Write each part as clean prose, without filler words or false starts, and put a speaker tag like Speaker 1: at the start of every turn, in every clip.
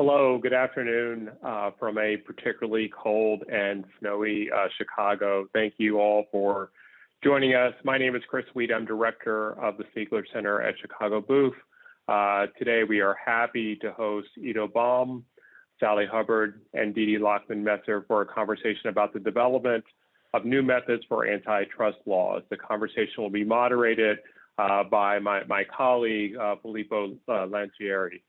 Speaker 1: Hello, good afternoon from a particularly cold and snowy Chicago. Thank you all for joining us. My name is Chris Weed. I'm director of the Stigler Center at Chicago booth. Today we are happy to host Ido Baum, Sally Hubbard, and Didi Lachman Messer for a conversation about the development of new methods for antitrust laws. The conversation will be moderated by my colleague, Filippo Lancieri.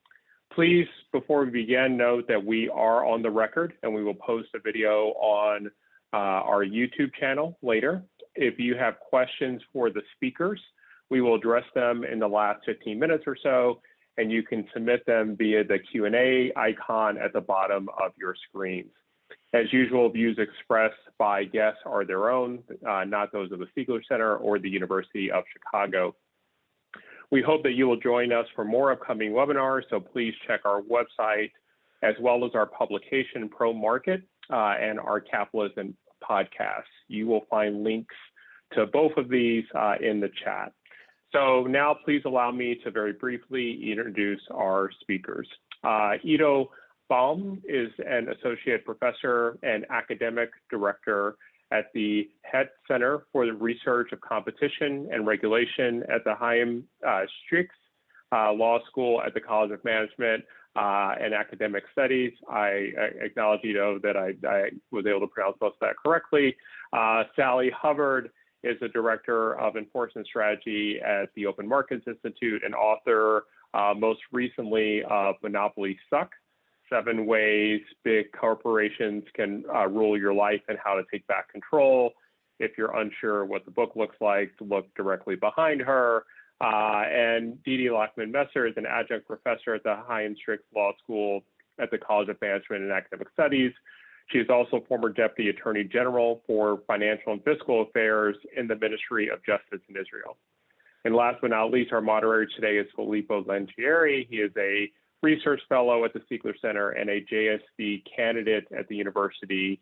Speaker 1: Please, before we begin, note that we are on the record and we will post a video on our YouTube channel later. If you have questions for the speakers, we will address them in the last 15 minutes or so, and you can submit them via the Q&A icon at the bottom of your screens. As usual, views expressed by guests are their own, not those of the Stigler Center or the University of Chicago. We hope that you will join us for more upcoming webinars, so please check our website as well as our publication Pro Market and our Capitalism podcast. You will find links to both of these in the chat. So now please allow me to very briefly introduce our speakers. Ido Baum is an associate professor and academic director at the Heth Center for the Research of Competition and Regulation at the Haim Law School at the College of Management and Academic Studies. I acknowledge, Ido, that I was able to pronounce most of that correctly. Sally Hubbard is the Director of Enforcement Strategy at the Open Markets Institute and author most recently of Monopoly Suck: 7 Ways Big Corporations Can Rule Your Life and How to Take Back Control. If you're unsure what the book looks like, look directly behind her. And Didi Lachman Messer is an adjunct professor at the Haim Law School at the College of Management and Academic Studies. She is also former Deputy Attorney General for Financial and Fiscal Affairs in the Ministry of Justice in Israel. And last but not least, our moderator today is Filippo Lancieri. He is a research fellow at the Stigler Center and a JSC candidate at the University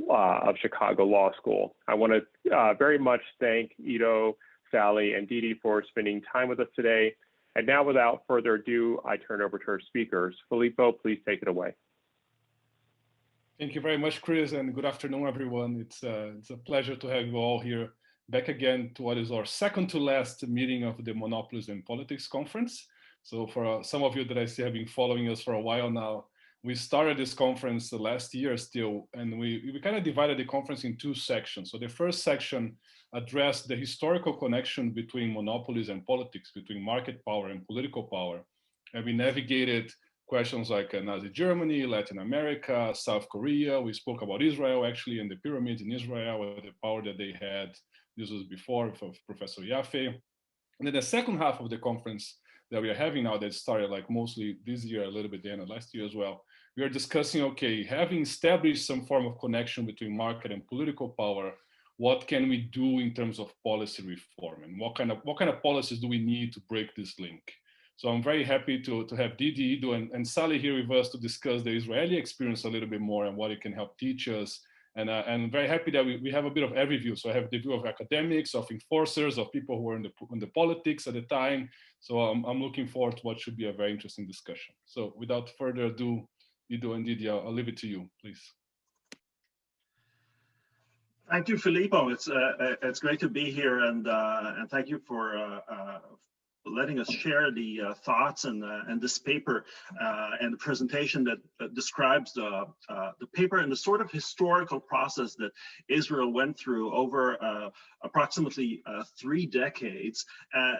Speaker 1: of Chicago Law School. I want to very much thank Ido, Sally, and Didi for spending time with us today. And now, without further ado, I turn over to our speakers. Filippo, please take it away.
Speaker 2: Thank you very much, Chris, and good afternoon, everyone. It's a pleasure to have you all here back again to what is our second to last meeting of the Monopolies and Politics Conference. So for some of you that I see have been following us for a while now, we started this conference last year still, and we kind of divided the conference in 2 sections. So the first section addressed the historical connection between monopolies and politics, between market power and political power. And we navigated questions like Nazi Germany, Latin America, South Korea. We spoke about Israel actually and the pyramids in Israel, the power that they had. This was before for Professor Yaffe. And then the second half of the conference that we are having now, that started like mostly this year, a little bit the end of last year as well. We are discussing, okay, having established some form of connection between market and political power, what can we do in terms of policy reform, and what kind of policies do we need to break this link? So I'm very happy to have Didi, Ido, and Sally here with us to discuss the Israeli experience a little bit more and what it can help teach us. And I'm very happy that we have a bit of every view. So I have the view of academics, of enforcers, of people who were in the politics at the time. So I'm looking forward to what should be a very interesting discussion. So without further ado, Ido and Didi, I'll leave it to you, please.
Speaker 3: Thank you, Filippo. It's great to be here, and thank you for letting us share the thoughts and this paper and the presentation that describes the paper and the sort of historical process that Israel went through over approximately 3 decades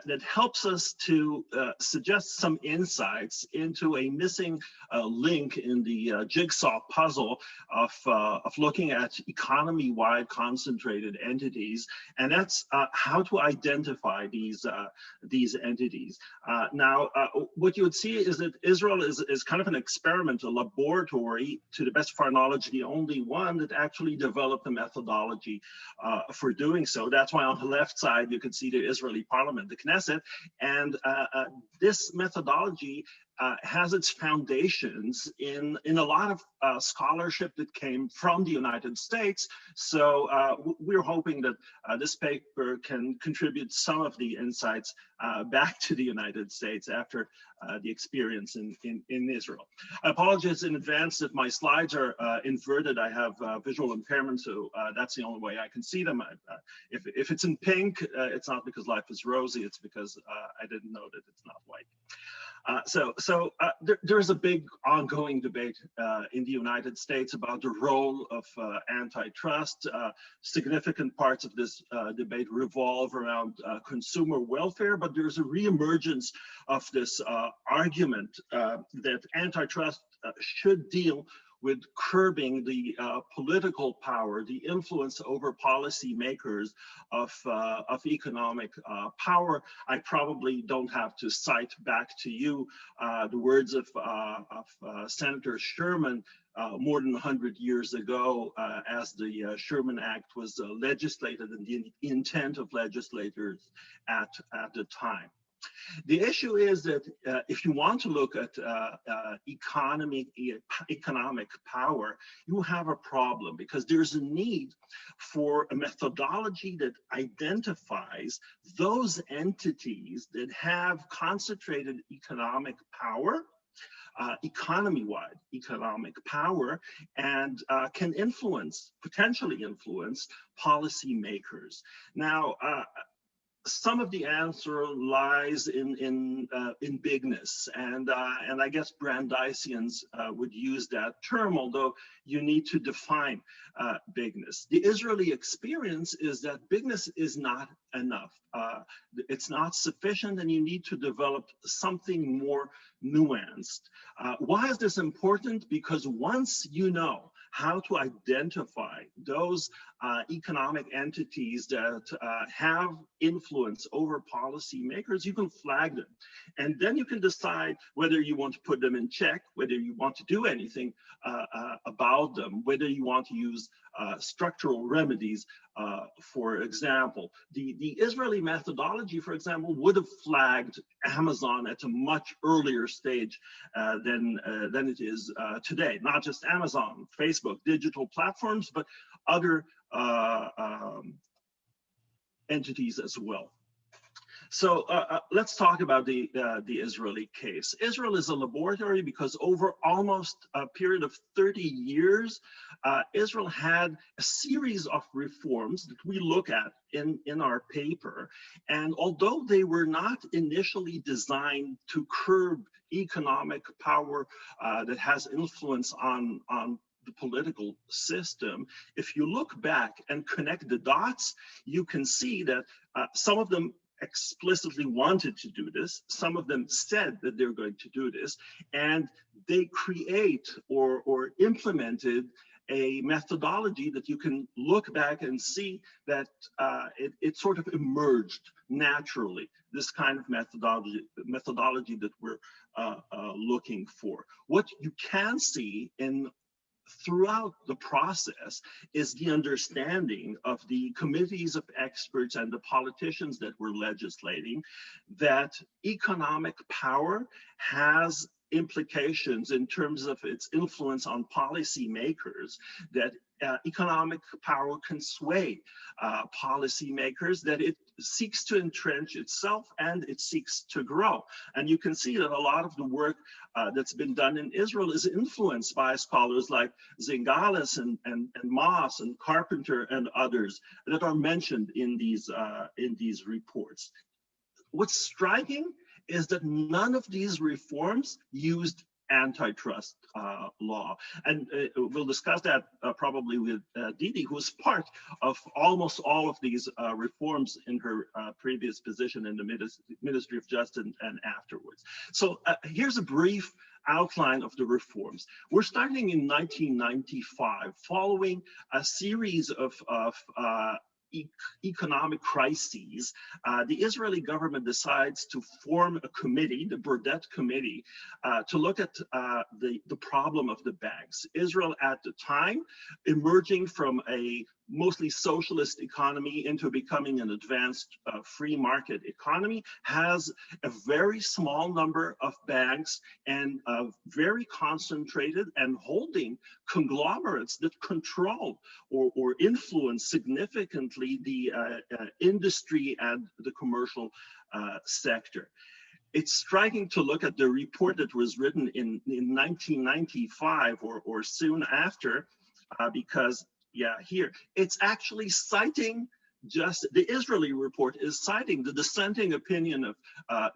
Speaker 3: that helps us to suggest some insights into a missing link in the jigsaw puzzle of looking at economy-wide concentrated entities, and that's how to identify these entities. Now, what you would see is that Israel is kind of an experiment, a laboratory, to the best of our knowledge, the only one that actually developed a methodology for doing so. That's why on the left side, you can see the Israeli parliament, the Knesset, and this methodology has its foundations in a lot of scholarship that came from the United States. So we're hoping that this paper can contribute some of the insights back to the United States after the experience in Israel. I apologize in advance if my slides are inverted. I have visual impairment, so that's the only way I can see them. If it's in pink, it's not because life is rosy, it's because I didn't know that it's not white. There is a big ongoing debate in the United States about the role of antitrust. Significant parts of this debate revolve around consumer welfare, but there's a reemergence of this argument that antitrust should deal with curbing the political power, the influence over policymakers of economic power. I probably don't have to cite back to you the words of Senator Sherman more than 100 years ago, as the Sherman Act was legislated and the intent of legislators at the time. The issue is that if you want to look at economic power, you have a problem because there's a need for a methodology that identifies those entities that have concentrated economic power, economy-wide economic power, and can potentially influence policymakers. Now, some of the answer lies in bigness, and I guess Brandeisians would use that term, although you need to define bigness. The Israeli experience is that bigness is not enough. It's not sufficient, and you need to develop something more nuanced. Why is this important? Because once you know how to identify those economic entities that have influence over policymakers, you can flag them. And then you can decide whether you want to put them in check, whether you want to do anything about them, whether you want to use structural remedies, for example. The Israeli methodology, for example, would have flagged Amazon at a much earlier stage than it is today. Not just Amazon, Facebook, digital platforms, but other entities as well. So let's talk about the Israeli case. Israel is a laboratory because over almost a period of 30 years, Israel had a series of reforms that we look at in our paper. And although they were not initially designed to curb economic power that has influence on the political system, if you look back and connect the dots, you can see that some of them explicitly wanted to do this. Some of them said that they're going to do this, and they create or implemented a methodology that you can look back and see that it sort of emerged naturally, this kind of methodology that we're looking for. What you can see throughout the process is the understanding of the committees of experts and the politicians that were legislating that economic power has implications in terms of its influence on policymakers, that economic power can sway policymakers, that it seeks to entrench itself and it seeks to grow. And you can see that a lot of the work that's been done in Israel is influenced by scholars like Zingales and Moss and Carpenter and others that are mentioned in these reports. What's striking is that none of these reforms used antitrust law. And we'll discuss that probably with Didi, who was part of almost all of these reforms in her previous position in the Ministry of Justice and afterwards. So here's a brief outline of the reforms. We're starting in 1995, following a series of economic crises. The Israeli government decides to form a committee, the Burdett Committee, to look at the problem of the banks. Israel at the time, emerging from a mostly socialist economy into becoming an advanced free market economy has a very small number of banks and very concentrated and holding conglomerates that control or influence significantly the industry and the commercial sector. It's striking to look at the report that was written in 1995 or soon after, because here it's actually citing just the Israeli report is citing the dissenting opinion of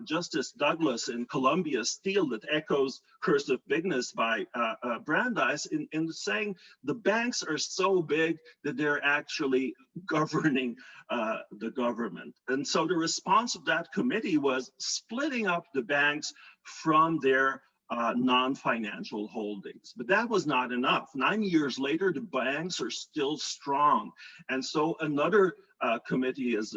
Speaker 3: Justice Douglas in Columbia Steel that echoes Cursive Bigness by Brandeis in saying the banks are so big that they're actually governing the government. And so the response of that committee was splitting up the banks from their non-financial holdings. But that was not enough. 9 years later, the banks are still strong. And so another committee is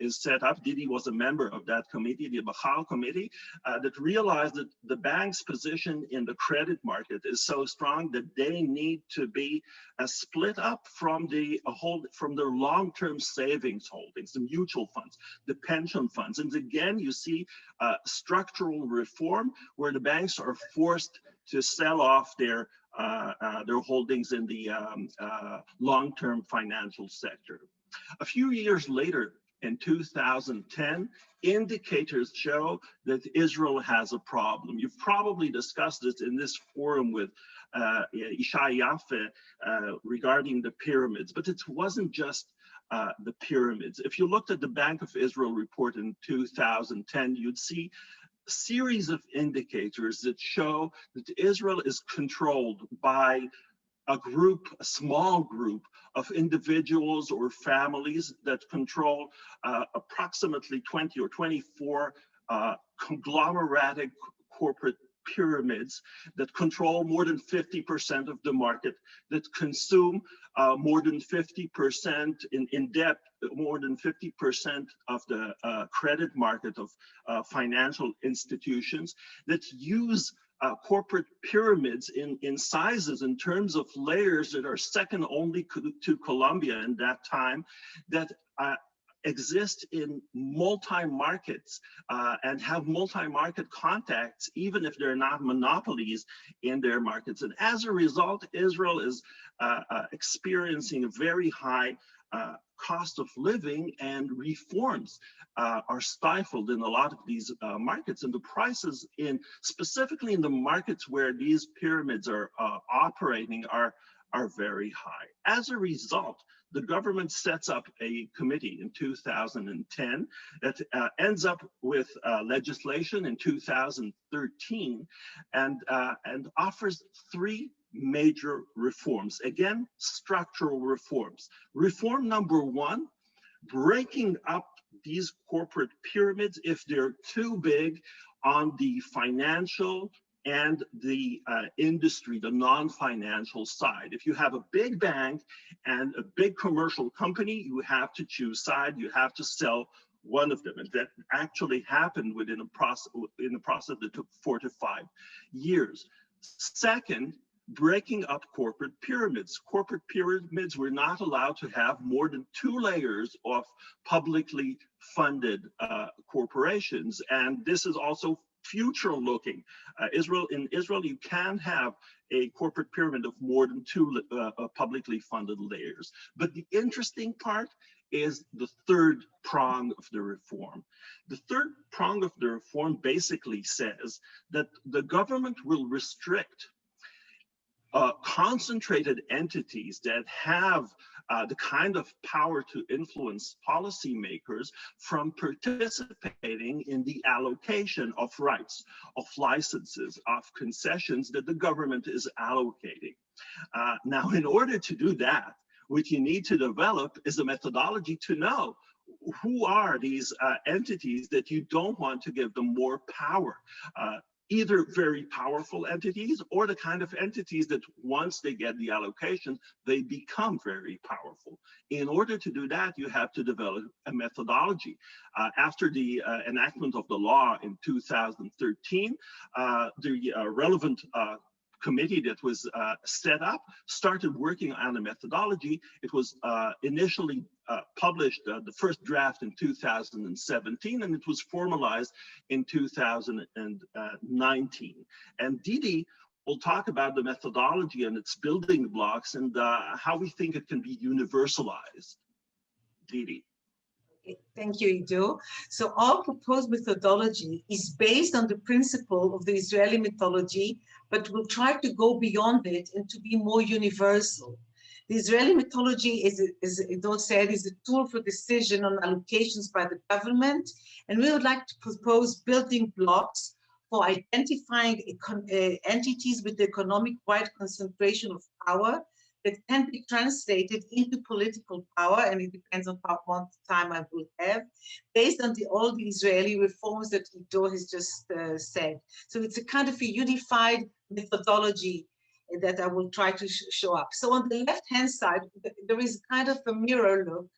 Speaker 3: set up. Didi was a member of that committee, the Bachal committee, that realized that the bank's position in the credit market is so strong that they need to be split up from the long-term savings holdings, the mutual funds, the pension funds. And again, you see structural reform where the banks are forced to sell off their holdings in the long-term financial sector. A few years later, in 2010, indicators show that Israel has a problem. You've probably discussed this in this forum with Ishai Yaffe regarding the pyramids, but it wasn't just the pyramids. If you looked at the Bank of Israel report in 2010, you'd see a series of indicators that show that Israel is controlled by a small group of individuals or families that control approximately 20 or 24 conglomeratic corporate pyramids that control more than 50% of the market, that consume more than 50% in debt, more than 50% of the credit market of financial institutions, that use corporate pyramids in sizes, in terms of layers that are second only to Colombia in that time, that exist in multi-markets and have multi-market contacts, even if they're not monopolies in their markets. And as a result, Israel is experiencing a very high cost of living, and reforms are stifled in a lot of these markets, and the prices specifically in the markets where these pyramids are operating are very high. As a result, the government sets up a committee in 2010 that ends up with legislation in 2013 and offers three major reforms. Again, structural reforms. Reform number one, breaking up these corporate pyramids if they're too big on the financial and the industry, the non-financial side. If you have a big bank and a big commercial company, you have to choose side, you have to sell one of them. And that actually happened within a process that took 4 to 5 years. Second, breaking up corporate pyramids. Corporate pyramids were not allowed to have more than 2 layers of publicly funded corporations. And this is also future looking. In Israel, you can have a corporate pyramid of more than 2 publicly funded layers. But the interesting part is the third prong of the reform. The third prong of the reform basically says that the government will restrict concentrated entities that have the kind of power to influence policymakers from participating in the allocation of rights, of licenses, of concessions that the government is allocating. Now, in order to do that, what you need to develop is a methodology to know who are these entities that you don't want to give them more power. Either very powerful entities or the kind of entities that once they get the allocation, they become very powerful. In order to do that, you have to develop a methodology. After the enactment of the law in 2013, the relevant committee that was set up started working on a methodology. It was initially published, the first draft in 2017, and it was formalized in 2019. And Didi will talk about the methodology and its building blocks and how we think it can be universalized. Didi.
Speaker 4: Thank you, Ido. So our proposed methodology is based on the principle of the Israeli mythology, but we'll try to go beyond it and to be more universal. The Israeli mythology, as Ido said, is a tool for decision on allocations by the government, and we would like to propose building blocks for identifying entities with economic-wide concentration of power that can be translated into political power, and it depends on how much time I will have, based on all the Israeli reforms that Ido has just said. So it's a kind of a unified methodology that I will try to show up. So on the left-hand side, there is kind of a mirror look.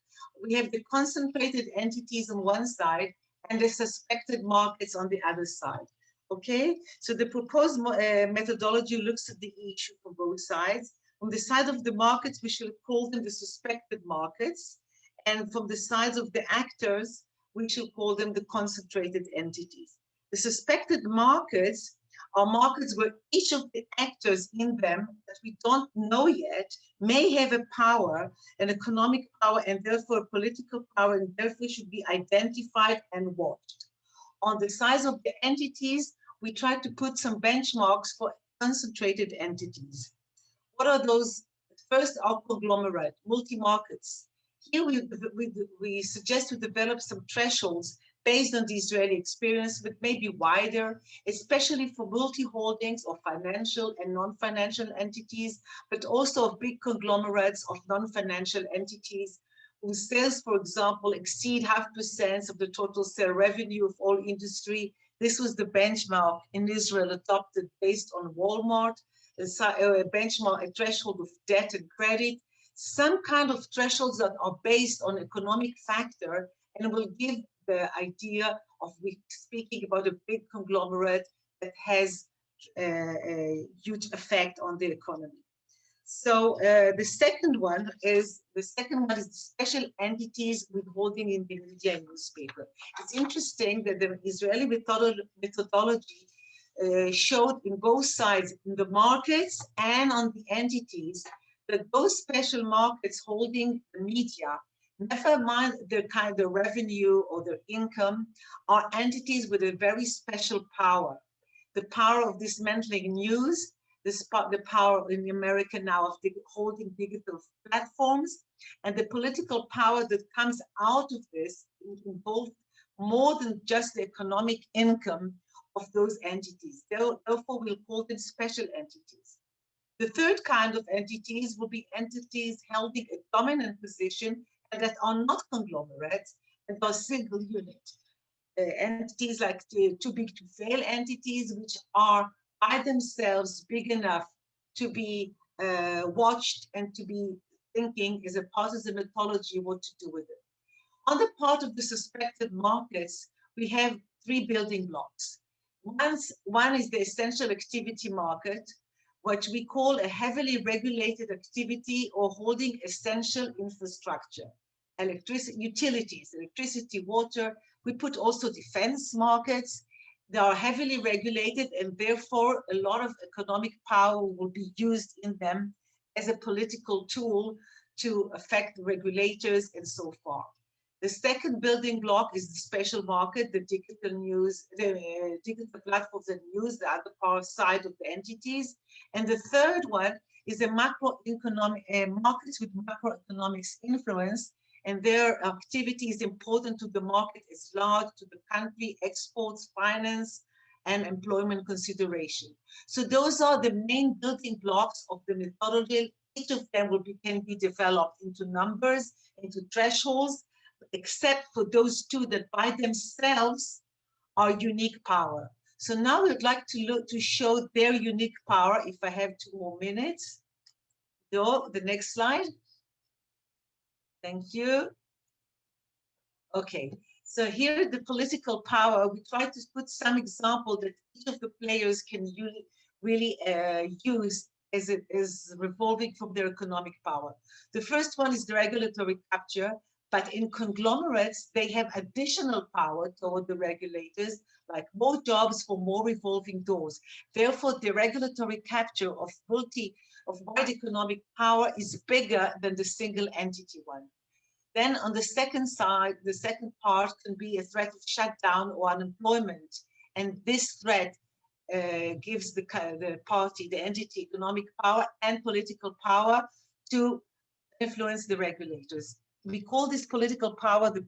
Speaker 4: We have the concentrated entities on one side and the suspected markets on the other side. Okay, so the proposed methodology looks at the issue from both sides. On the side of the markets, we shall call them the suspected markets. And from the sides of the actors, we shall call them the concentrated entities. The suspected markets are markets where each of the actors in them that we don't know yet may have a power, an economic power, and therefore a political power, and therefore should be identified and watched. On the size of the entities, we try to put some benchmarks for concentrated entities. What are those? First, our conglomerate, multi-markets. Here we suggest to develop some thresholds based on the Israeli experience, but maybe wider, especially for multi-holdings of financial and non-financial entities, but also of big conglomerates of non-financial entities whose sales, for example, exceed 0.5% of the total sale revenue of all industry. This was the benchmark in Israel adopted based on Walmart, a benchmark, a threshold of debt and credit, some kind of thresholds that are based on economic factor and will give the idea of speaking about a big conglomerate that has a huge effect on the economy. So the second one is the special entities with holding in the media and newspaper. It's interesting that the Israeli methodology showed in both sides, in the markets and on the entities, that those special markets holding the media, never mind their kind of revenue or their income, are entities with a very special power. The power of dismantling news, the power in America now of holding digital platforms, and the political power that comes out of this involved more than just the economic income of those entities. Therefore, we'll call them special entities. The third kind of entities will be entities holding a dominant position and that are not conglomerates and are single unit. Entities like the too big to fail entities, which are by themselves big enough to be watched and to be thinking as a part of the mythology what to do with it. On the part of the suspected markets, we have three building blocks. One is the essential activity market, which we call a heavily regulated activity or holding essential infrastructure, utilities, electricity, water. We put also defense markets. They are heavily regulated and therefore a lot of economic power will be used in them as a political tool to affect the regulators and so far. The second building block is the special market, the digital news, the digital platforms and news, the other part side of the entities. And the third one is the macroeconomic markets with macroeconomics influence, and their activity is important to the market as large, to the country, exports, finance, and employment consideration. So those are the main building blocks of the methodology. Each of them can be developed into numbers, into thresholds, except for those two that by themselves are unique power. So now we'd like to show their unique power, if I have 2 more minutes. The next slide. Thank you. Okay, so here the political power, we try to put some example that each of the players can really used as revolving from their economic power. The first one is the regulatory capture, but in conglomerates, they have additional power toward the regulators, like more jobs for more revolving doors. Therefore, the regulatory capture of wide economic power is bigger than the single entity one. Then on the second side, the second part can be a threat of shutdown or unemployment. And this threat gives the party, the entity, economic power and political power to influence the regulators. We call this political power the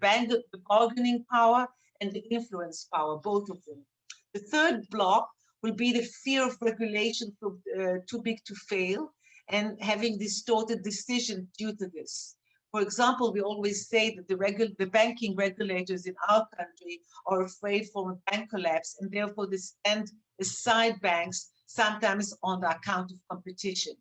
Speaker 4: bargaining power and the influence power, both of them. The third block will be the fear of regulation too big to fail and having distorted decision due to this. For example, we always say that the banking regulators in our country are afraid from a bank collapse, and therefore they stand aside banks, sometimes on the account of competition.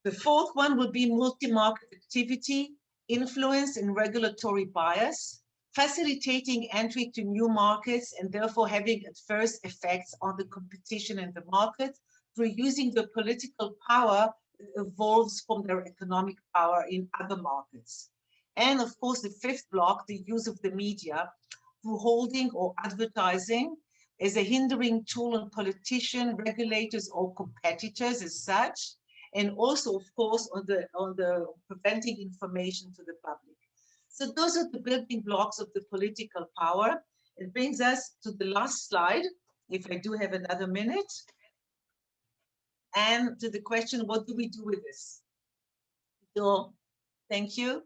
Speaker 4: The fourth one will be multi-market activity, influence and regulatory bias, facilitating entry to new markets and therefore having adverse effects on the competition in the market through using the political power that evolves from their economic power in other markets. And of course, the fifth block, the use of the media through holding or advertising as a hindering tool on politicians, regulators, or competitors as such, and also, of course, on the preventing information to the public. So those are the building blocks of the political power. It brings us to the last slide, if I do have another minute, and to the question, what do we do with this? So, thank you.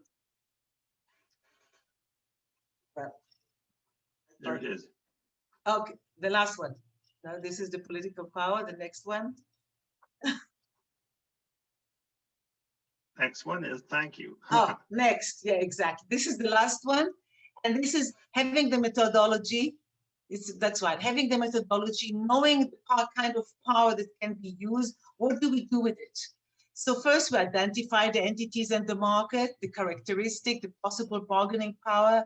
Speaker 4: Well,
Speaker 3: there it is.
Speaker 4: Okay, the last one. Now, this is the political power, the next one.
Speaker 3: Next one is thank you.
Speaker 4: Oh, next. Yeah, exactly. This is the last one. And this is having the methodology. That's right. Having the methodology, knowing the kind of power that can be used. What do we do with it? So first we identify the entities and the market, the characteristic, the possible bargaining power.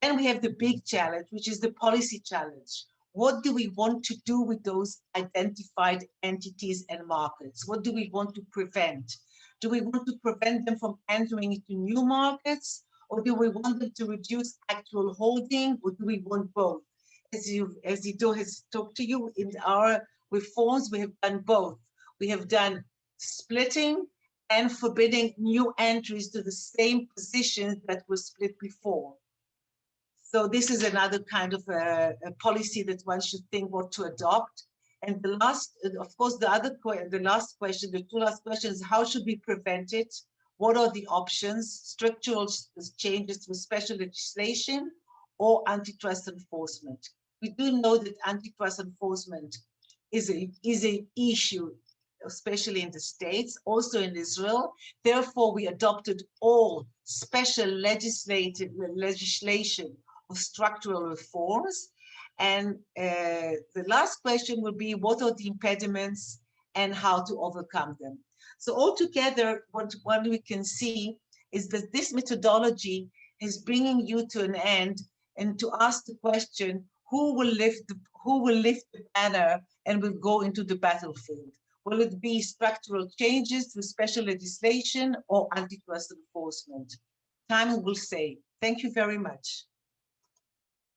Speaker 4: Then we have the big challenge, which is the policy challenge. What do we want to do with those identified entities and markets? What do we want to prevent? Do we want to prevent them from entering into new markets? Or do we want them to reduce actual holding? Or do we want both? As Ido has talked to you, in our reforms, we have done both. We have done splitting and forbidding new entries to the same positions that were split before. So this is another kind of a policy that one should think what to adopt. And the last, of course, the last question, the two last questions, how should we prevent it? What are the options? Structural changes through special legislation or antitrust enforcement? We do know that antitrust enforcement is an issue, especially in the States, also in Israel. Therefore, we adopted all special legislation of structural reforms. And the last question will be, what are the impediments and how to overcome them? So altogether, what we can see is that this methodology is bringing you to an end and to ask the question, who will lift the banner and will go into the battlefield? Will it be structural changes through special legislation or antitrust enforcement? Time will say. Thank you very much.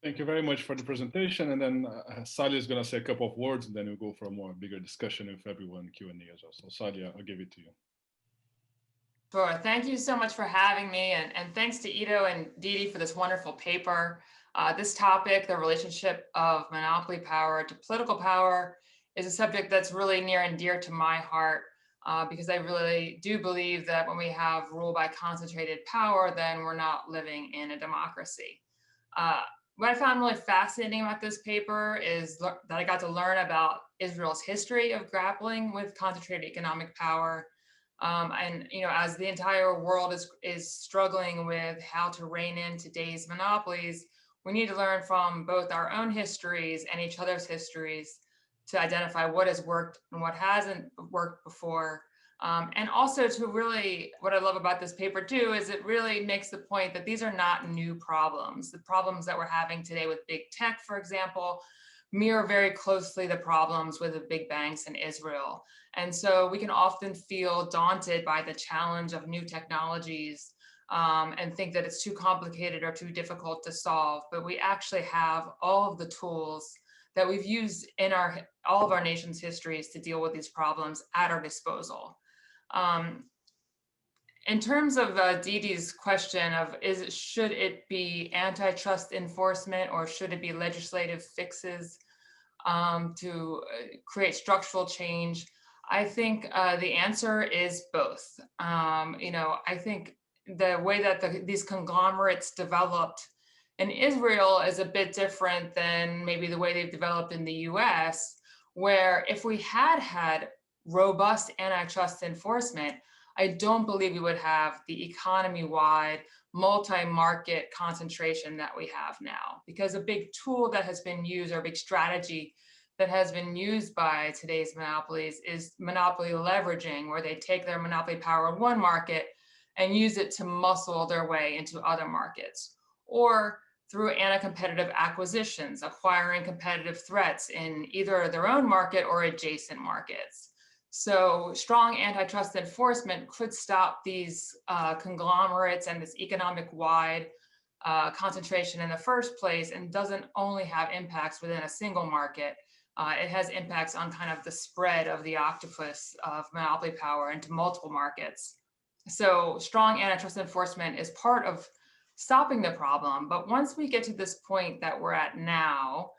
Speaker 2: Thank you very much for the presentation. And then Salia is going to say a couple of words, and then we'll go for a more bigger discussion with everyone, Q&A as well. So Salia, I'll give it to you.
Speaker 5: Sure. Thank you so much for having me. And thanks to Ido and Didi for this wonderful paper. This topic, the relationship of monopoly power to political power, is a subject that's really near and dear to my heart, because I really do believe that when we have rule by concentrated power, then we're not living in a democracy. What I found really fascinating about this paper is that I got to learn about Israel's history of grappling with concentrated economic power. And as the entire world is struggling with how to rein in today's monopolies, we need to learn from both our own histories and each other's histories to identify what has worked and what hasn't worked before. And also to really, what I love about this paper too, is it really makes the point that these are not new problems. The problems that we're having today with big tech, for example, mirror very closely the problems with the big banks in Israel. And so we can often feel daunted by the challenge of new technologies and think that it's too complicated or too difficult to solve. But we actually have all of the tools that we've used in all of our nation's histories to deal with these problems at our disposal. In terms of Didi's question of should it be antitrust enforcement or should it be legislative fixes to create structural change, I think the answer is both. I think the way that these conglomerates developed in Israel is a bit different than maybe the way they've developed in the US, where if we had robust antitrust enforcement, I don't believe we would have the economy-wide multi-market concentration that we have now. Because a big tool that has been used, or a big strategy that has been used by today's monopolies is monopoly leveraging, where they take their monopoly power in one market and use it to muscle their way into other markets, or through anti-competitive acquisitions, acquiring competitive threats in either their own market or adjacent markets. So strong antitrust enforcement could stop these conglomerates and this economic-wide concentration in the first place, and doesn't only have impacts within a single market. It has impacts on kind of the spread of the octopus of monopoly power into multiple markets. So strong antitrust enforcement is part of stopping the problem. But once we get to this point that we're at now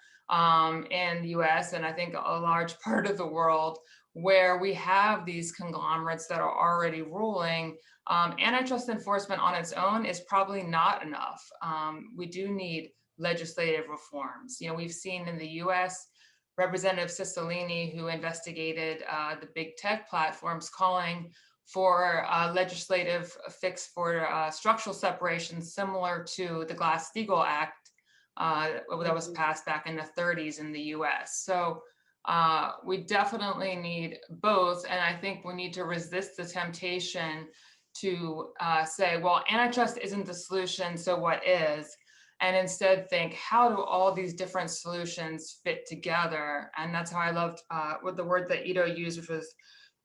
Speaker 5: in the US, and I think a large part of the world, where we have these conglomerates that are already ruling, antitrust enforcement on its own is probably not enough. We do need legislative reforms. We've seen in the US, Representative Cicilline, who investigated the big tech platforms, calling for a legislative fix for structural separation similar to the Glass-Steagall Act that was passed back in the 30s in the US. So we definitely need both. And I think we need to resist the temptation to say, well, antitrust isn't the solution, so what is? And instead think, how do all these different solutions fit together? And that's how I loved what the word that Ido used, which was,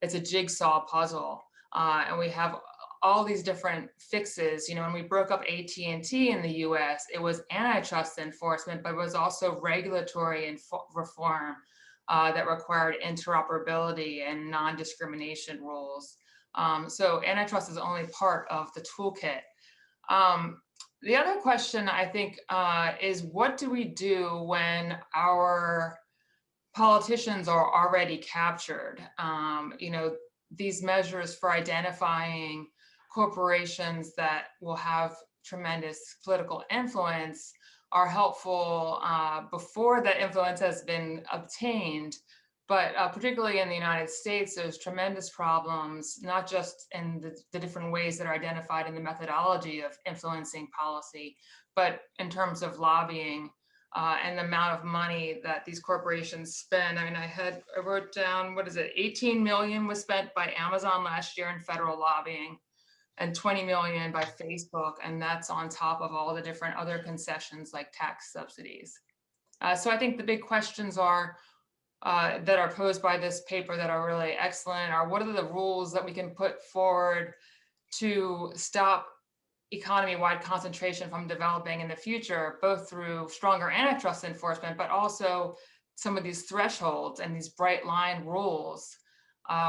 Speaker 5: it's a jigsaw puzzle. And we have all these different fixes. When we broke up AT&T in the US, it was antitrust enforcement, but it was also regulatory reform that required interoperability and non-discrimination rules. So antitrust is only part of the toolkit. The other question, I think, is what do we do when our politicians are already captured? These measures for identifying corporations that will have tremendous political influence are helpful before that influence has been obtained. But particularly in the United States, there's tremendous problems, not just in the different ways that are identified in the methodology of influencing policy, but in terms of lobbying and the amount of money that these corporations spend. I mean, I wrote down, 18 million was spent by Amazon last year in federal lobbying, and 20 million by Facebook. And that's on top of all the different other concessions like tax subsidies. So I think the big questions are, that are posed by this paper that are really excellent are, what are the rules that we can put forward to stop economy-wide concentration from developing in the future, both through stronger antitrust enforcement, but also some of these thresholds and these bright line rules.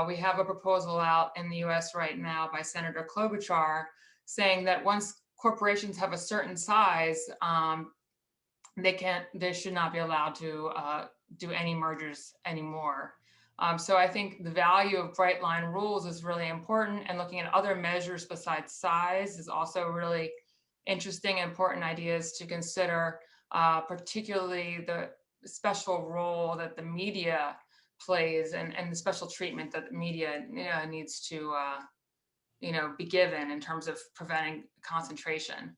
Speaker 5: We have a proposal out in the US right now by Senator Klobuchar saying that once corporations have a certain size, they should not be allowed to do any mergers anymore. So I think the value of bright line rules is really important, and looking at other measures besides size is also really interesting and important ideas to consider, particularly the special role that the media plays and the special treatment that the media needs to be given in terms of preventing concentration.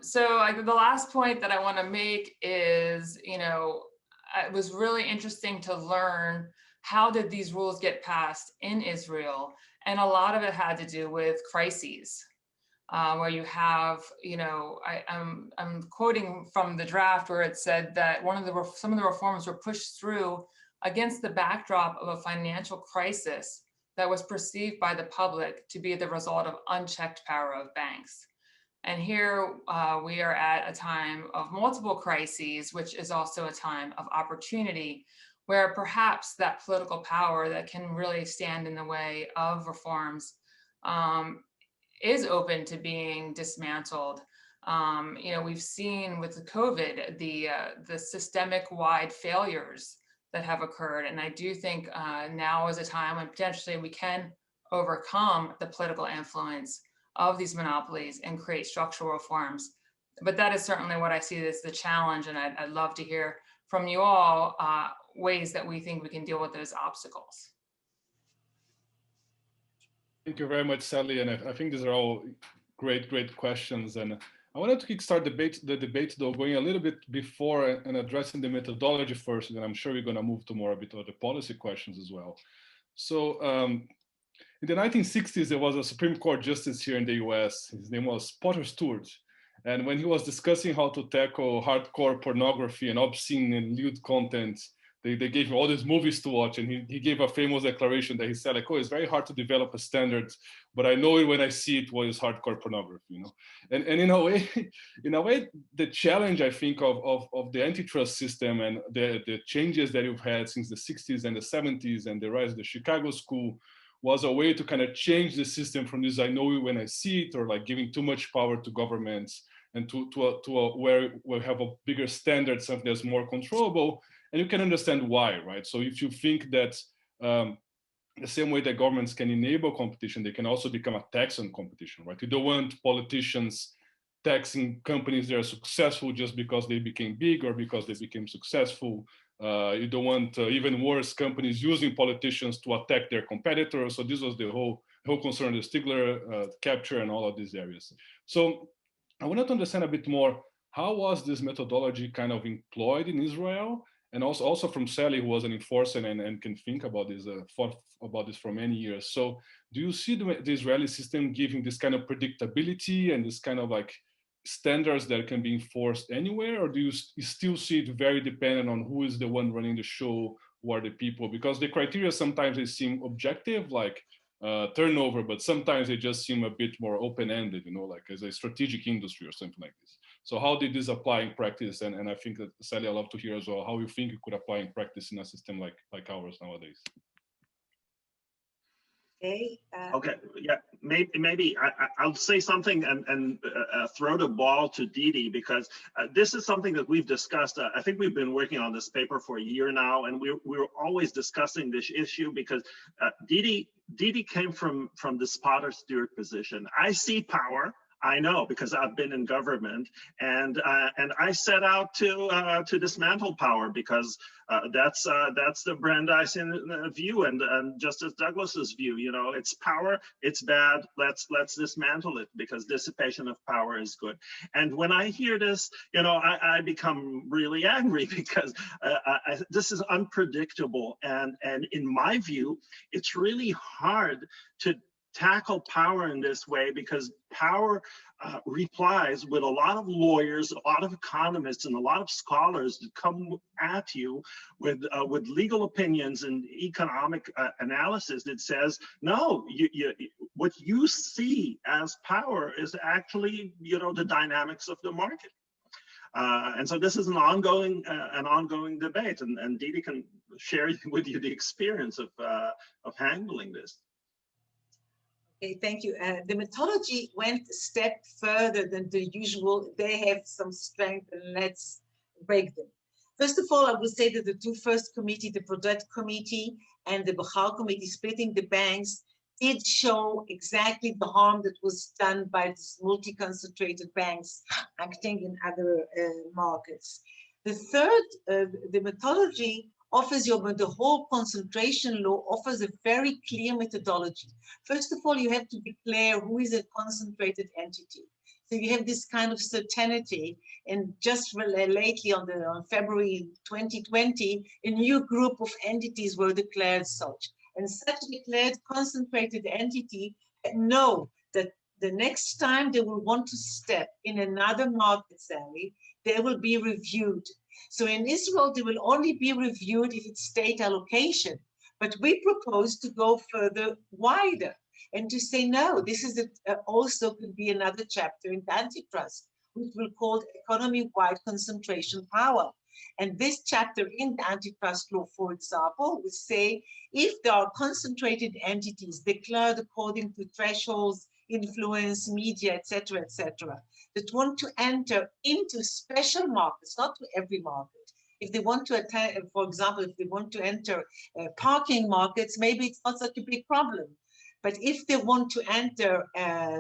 Speaker 5: So the last point that I want to make is, it was really interesting to learn how did these rules get passed in Israel, and a lot of it had to do with crises. where you have, I'm quoting from the draft where it said that some of the reforms were pushed through against the backdrop of a financial crisis that was perceived by the public to be the result of unchecked power of banks. And here we are at a time of multiple crises, which is also a time of opportunity, where perhaps that political power that can really stand in the way of reforms is open to being dismantled. We've seen with the COVID, the systemic-wide failures that have occurred. And I do think now is a time when potentially we can overcome the political influence of these monopolies and create structural reforms. But that is certainly what I see as the challenge. And I'd love to hear from you all ways that we think we can deal with those obstacles.
Speaker 2: Thank you very much, Sally. And I think these are all great questions. And I wanted to kickstart the debate, though, going a little bit before and addressing the methodology first, and then I'm sure we're going to move to more a bit of the policy questions as well. So in the 1960s, there was a Supreme Court justice here in the US. His name was Potter Stewart. And when he was discussing how to tackle hardcore pornography and obscene and lewd content, they gave him all these movies to watch, and he gave a famous declaration that he said, like, oh, it's very hard to develop a standard, but I know it when I see it what is hardcore pornography, And in a way, the challenge, I think, of the antitrust system and the changes that you've had since the 60s and the 70s and the rise of the Chicago School was a way to kind of change the system from this I know it when I see it, or like giving too much power to governments, and to where we have a bigger standard, something that's more controllable. And you can understand why, right? So if you think that the same way that governments can enable competition, they can also become a tax on competition, right? You don't want politicians taxing companies that are successful just because they became big or because they became successful. You don't want even worse companies using politicians to attack their competitors. So this was the whole concern of the Stigler capture and all of these areas. So I wanted to understand a bit more, how was this methodology kind of employed in Israel? And also from Sally, who was an enforcer and can think about this, for many years. So do you see the Israeli system giving this kind of predictability and this kind of like standards that can be enforced anywhere? Or do you still see it very dependent on who is the one running the show, who are the people? Because the criteria sometimes they seem objective, like turnover, but sometimes they just seem a bit more open-ended, like as a strategic industry or something like this. So how did this apply in practice? And I think that, Sally, I'd love to hear as well how you think it could apply in practice in a system like ours nowadays.
Speaker 3: Okay, yeah, maybe I'll say something and throw the ball to Didi, because this is something that we've discussed. I think we've been working on this paper for a year now, and we're always discussing this issue because Didi came from the Potter Stewart position. I see power. I know, because I've been in government, and I set out to dismantle power, because that's the Brandeisian view and Justice Douglas's view. It's power, it's bad. Let's dismantle it, because dissipation of power is good. And when I hear this, I become really angry, because this is unpredictable, and in my view, it's really hard to tackle power in this way, because power replies with a lot of lawyers, a lot of economists, and a lot of scholars that come at you with legal opinions and economic analysis that says, no, what you see as power is actually, the dynamics of the market. And so this is an ongoing debate, and Didi can share with you the experience of handling this.
Speaker 4: Okay, thank you. The methodology went a step further than the usual. They have some strength, and let's break them. First of all, I would say that the two first committee, the Product Committee and the Bahar Committee, splitting the banks, did show exactly the harm that was done by these multi-concentrated banks acting in other markets. The third, the methodology offers you, but the whole concentration law offers a very clear methodology. First of all, you have to declare who is a concentrated entity. So you have this kind of certainty, and just lately on February 2020, a new group of entities were declared such. And such declared concentrated entity know that The next time they will want to step in another market, Sally, they will be reviewed. So in Israel, they will only be reviewed if it's state allocation. But we propose to go further wider and to say, no, this is also could be another chapter in the antitrust, which we'll call economy-wide concentration power. And this chapter in the antitrust law, for example, would say if there are concentrated entities declared according to thresholds, influence, media, etc., that want to enter into special markets, not to every market. If they want to attend, for example, if they want to enter parking markets, maybe it's not such a big problem. But if they want to enter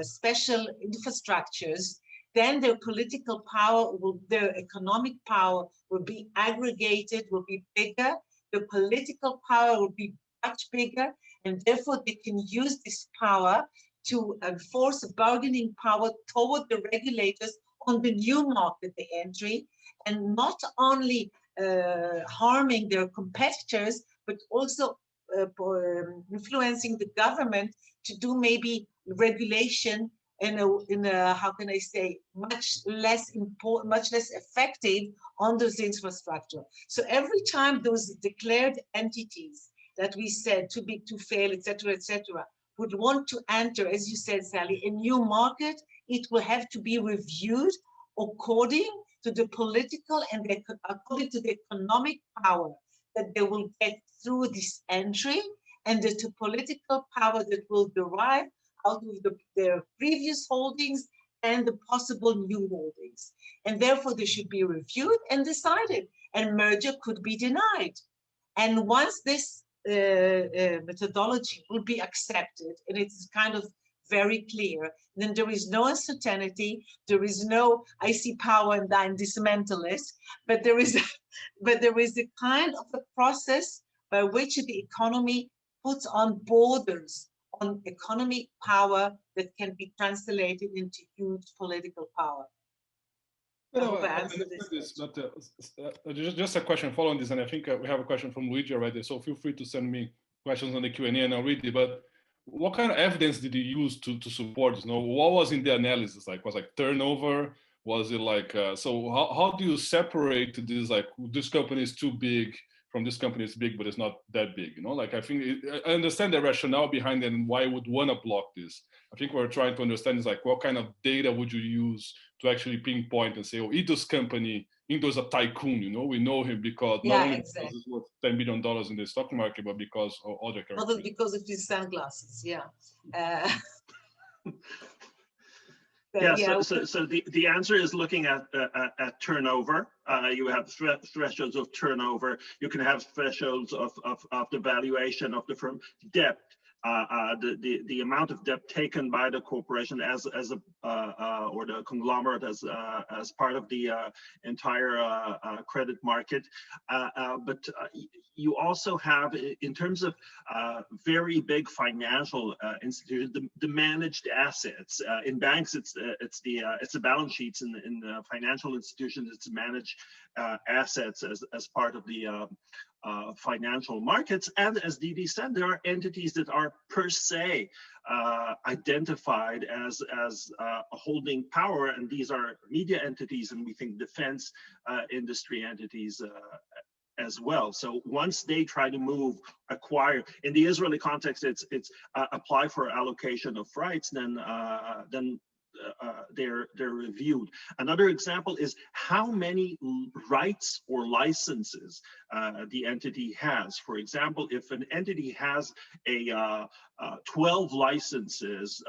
Speaker 4: special infrastructures, then their political power, their economic power will be aggregated, will be bigger. The political power will be much bigger, and therefore they can use this power to enforce a bargaining power toward the regulators on the new market they entry, and not only harming their competitors, but also influencing the government to do maybe regulation in a how can I say, much less important, much less effective on those infrastructure. So every time those declared entities that we said too big to fail, etc., would want to enter, as you said, Sally, a new market, it will have to be reviewed according to the political and according to the economic power that they will get through this entry, and the political power that will derive out of their previous holdings and the possible new holdings. And therefore they should be reviewed and decided, and merger could be denied. And once this methodology will be accepted, and it's kind of very clear, then there is no uncertainty, there is no, I see power and I'm dismantlist, but there is a kind of a process by which the economy puts on borders on economic power that can be translated into huge political power.
Speaker 2: Just a question following this, and I think we have a question from Luigi already, so feel free to send me questions on the Q&A and I'll read it. But what kind of evidence did you use to support this? What was in the analysis? Like, was like turnover? Was it like, so how do you separate this, like, this company is too big from this company is big, but it's not that big, Like, I think, I understand the rationale behind it and why would want to block this. I think we're trying to understand is like, what kind of data would you use to actually pinpoint and say, oh, Ido's company, Ido's a tycoon, we know him because not only because he's worth $10 billion in the stock market, but because of other characteristics.
Speaker 4: Not because of his sunglasses,
Speaker 3: So the answer is looking at turnover. You have thresholds of turnover. You can have thresholds of the valuation of the firm, debt, the amount of debt taken by the corporation as or the conglomerate as part of the entire credit market. But you also have, in terms of very big financial institutions, the managed assets. In banks, it's the balance sheets. In the financial institutions, it's managed assets as part of the financial markets. And as Didi said, there are entities that are per se identified as a holding power, and these are media entities, and we think defense industry entities as well. So once they try to acquire, in the Israeli context, it's apply for allocation of rights, then they're reviewed. Another example is how many rights or licenses the entity has. For example, if an entity has 12 licenses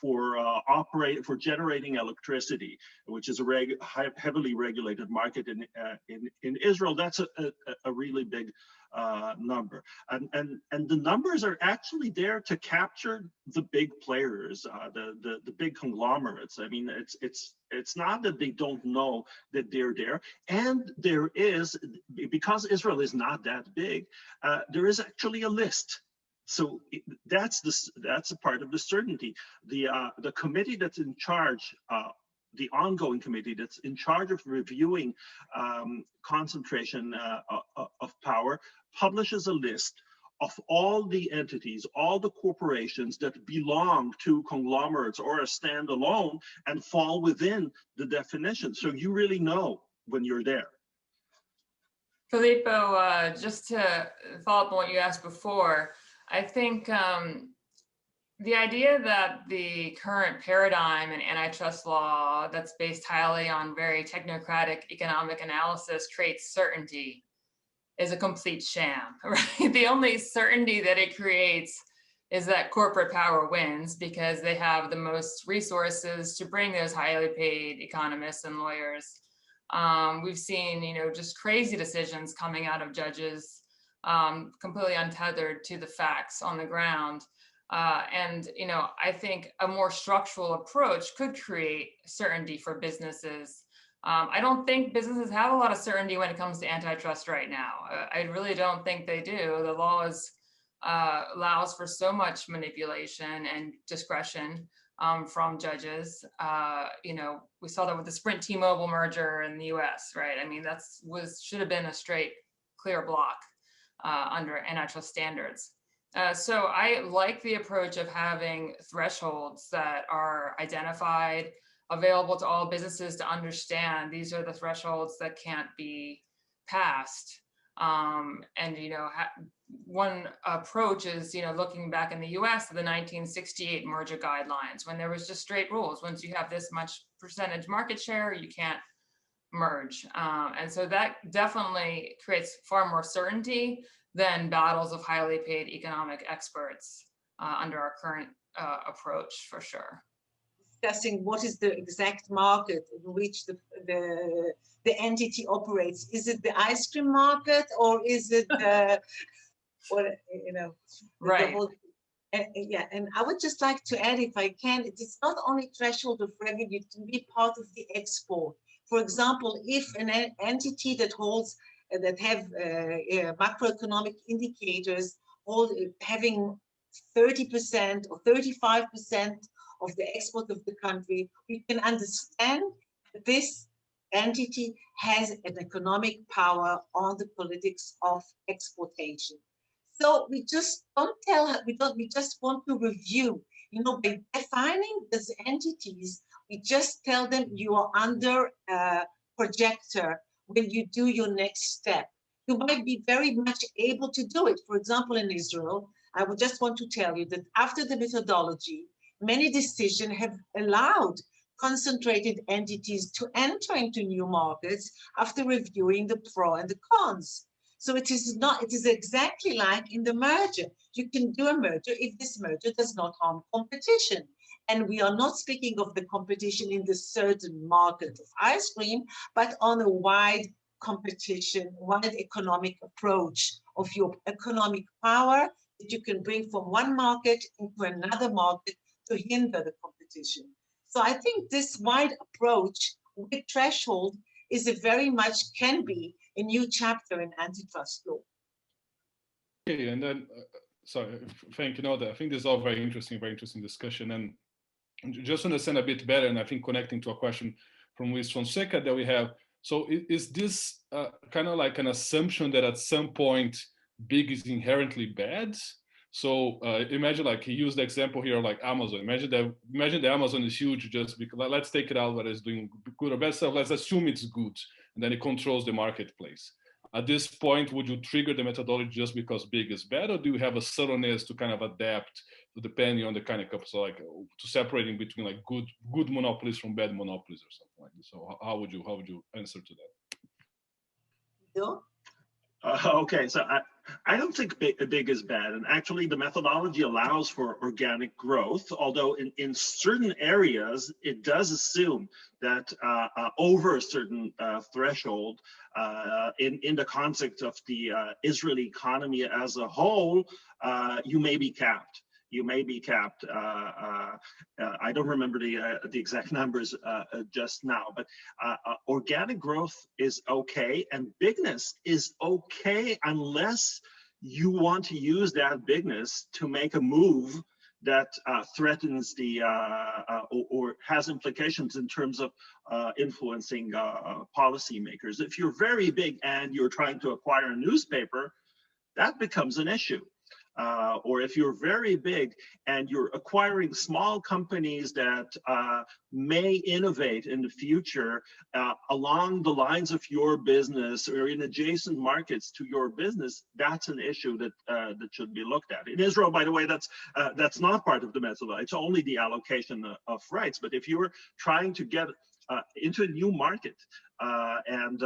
Speaker 3: for generating electricity, which is a heavily regulated market in Israel, that's a really big number, and the numbers are actually there to capture the big players, the big conglomerates. I mean, it's not that they don't know that they're there, and there is, because Israel is not that big, there is actually a list. So that's a part of the certainty. The committee that's in charge, the ongoing committee that's in charge of reviewing concentration of power, publishes a list of all the entities, all the corporations that belong to conglomerates or are standalone and fall within the definition. So you really know when you're there.
Speaker 5: Filippo, just to follow up on what you asked before, I think the idea that the current paradigm in antitrust law that's based highly on very technocratic economic analysis creates certainty is a complete sham, right? The only certainty that it creates is that corporate power wins because they have the most resources to bring those highly paid economists and lawyers. We've seen, just crazy decisions coming out of judges, completely untethered to the facts on the ground. And I think a more structural approach could create certainty for businesses. I don't think businesses have a lot of certainty when it comes to antitrust right now. I really don't think they do. The law allows for so much manipulation and discretion from judges. We saw that with the Sprint T-Mobile merger in the US, right? I mean, should have been a straight, clear block under antitrust standards. So I like the approach of having thresholds that are identified, available to all businesses to understand these are the thresholds that can't be passed. One approach is, looking back in the US to the 1968 merger guidelines, when there was just straight rules. Once you have this much percentage market share, you can't merge. And so that definitely creates far more certainty than battles of highly paid economic experts under our current approach, for sure.
Speaker 4: Discussing what is the exact market in which the entity operates. Is it the ice cream market, or is it the
Speaker 5: right?
Speaker 4: The whole, and I would just like to add, if I can, it's not only threshold of revenue to be part of the export. For example, if an entity that holds that have macroeconomic indicators having 30% or 35% of the export of the country, we can understand that this entity has an economic power on the politics of exportation. So we just don't tell her, we just want to review, by defining these entities, we just tell them you are under a projector when you do your next step. You might be very much able to do it. For example, in Israel, I would just want to tell you that after the methodology, many decisions have allowed concentrated entities to enter into new markets after reviewing the pro and the cons. So it is exactly like in the merger. You can do a merger if this merger does not harm competition. And we are not speaking of the competition in the certain market of ice cream, but on a wide competition, wide economic approach of your economic power that you can bring from one market into another market to hinder the competition. So I think this wide approach with threshold is can be a new chapter in antitrust law.
Speaker 2: Okay, and then, sorry, thank you, Noda. I think this is all very interesting discussion. And just to understand a bit better, and I think connecting to a question from Luis Fonseca that we have, so is this kind of like an assumption that at some point big is inherently bad? So imagine, like he used the example here, like Amazon. Imagine that Amazon is huge just because, let's take it out whether it's doing good or bad stuff. Let's assume it's good, and then it controls the marketplace. At this point, would you trigger the methodology just because big is bad, or do you have a subtleness to kind of adapt depending on the kind of company, so like to separating between like good monopolies from bad monopolies or something like this? So how would you answer to that?
Speaker 4: No?
Speaker 3: Okay, so I don't think big is bad, and actually the methodology allows for organic growth, although in certain areas it does assume that over a certain threshold, in the context of the Israeli economy as a whole, you may be capped. You may be capped. I don't remember the exact numbers just now, but organic growth is okay, and bigness is okay unless you want to use that bigness to make a move that threatens the or has implications in terms of influencing policymakers. If you're very big and you're trying to acquire a newspaper, that becomes an issue. or if you're very big and you're acquiring small companies that may innovate in the future along the lines of your business or in adjacent markets to your business, that's an issue that that should be looked at. In Israel, by the way, that's not part of the methodology. It's only the allocation of rights. But if you were trying to get into a new market and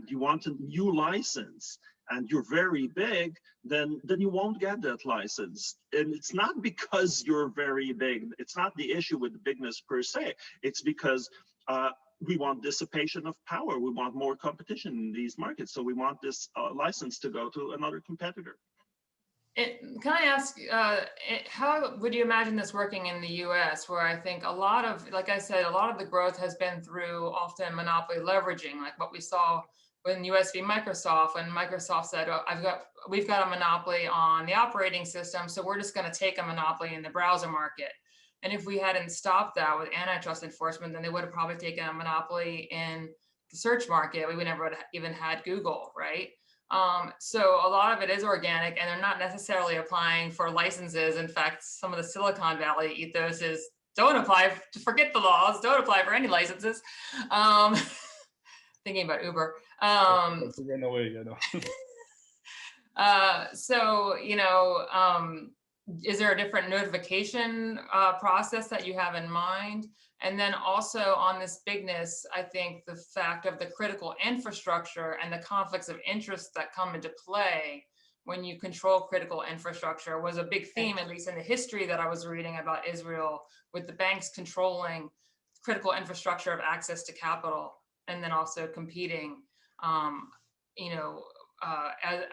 Speaker 3: you want a new license, and you're very big, then you won't get that license. And it's not because you're very big. It's not the issue with the bigness per se. It's because we want dissipation of power. We want more competition in these markets. So we want this license to go to another competitor.
Speaker 5: Can I ask, how would you imagine this working in the US, where I think a lot of, like I said, a lot of the growth has been through often monopoly leveraging, like what we saw when US v. Microsoft, when Microsoft said, oh, we've got a monopoly on the operating system, so we're just going to take a monopoly in the browser market. And if we hadn't stopped that with antitrust enforcement, then they would have probably taken a monopoly in the search market. We would never have even had Google, right? So a lot of it is organic, and they're not necessarily applying for licenses. In fact, some of the Silicon Valley ethos is don't apply, forget the laws, don't apply for any licenses. Thinking about Uber.
Speaker 2: Run away, you know.
Speaker 5: So, you know, is there a different notification process that you have in mind? And then also on this bigness, I think the fact of the critical infrastructure and the conflicts of interest that come into play when you control critical infrastructure was a big theme, at least in the history that I was reading about Israel, with the banks controlling critical infrastructure of access to capital, and then also competing, you know,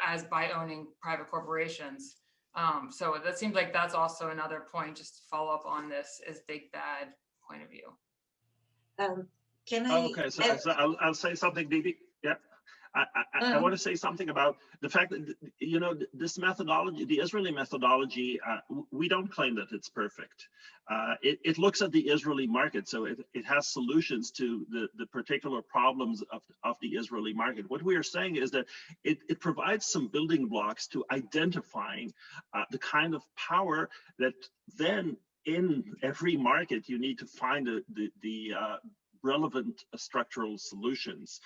Speaker 5: as by owning private corporations. So that seems like that's also another point, just to follow up on this, is big bad point of view.
Speaker 4: Can I?
Speaker 3: Okay, so I'll say something, Didi. Yeah. I want to say something about the fact that, you know, this methodology, the Israeli methodology, we don't claim that it's perfect. It looks at the Israeli market, so it has solutions to the particular problems of the Israeli market. What we are saying is that it provides some building blocks to identifying the kind of power that then in every market you need to find the relevant structural solutions.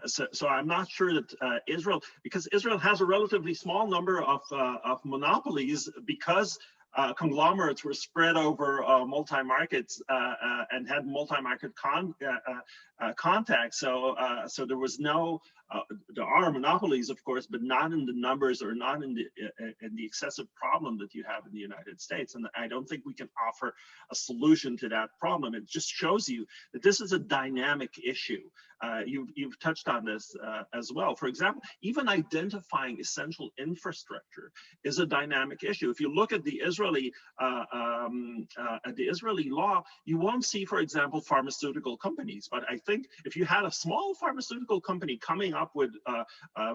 Speaker 3: So I'm not sure that Israel, because Israel has a relatively small number of monopolies, because conglomerates were spread over multi-markets and had multi-market contacts. So there was no, there are monopolies, of course, but not in the numbers or not in the excessive problem that you have in the United States. And I don't think we can offer a solution to that problem. It just shows you that this is a dynamic issue. You've touched on this as well. For example, even identifying essential infrastructure is a dynamic issue. If you look at the Israeli law, you won't see, for example, pharmaceutical companies. But I think if you had a small pharmaceutical company coming up with a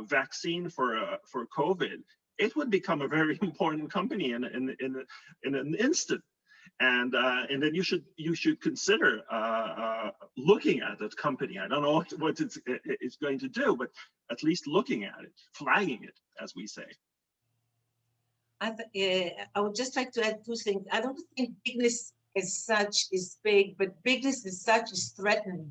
Speaker 3: vaccine for COVID, it would become a very important company in an instant. And then you should consider looking at that company. I don't know what it's going to do, but at least looking at it, flagging it, as we say.
Speaker 4: I would just like to add two things. I don't think bigness as such is big, but bigness as such is threatening.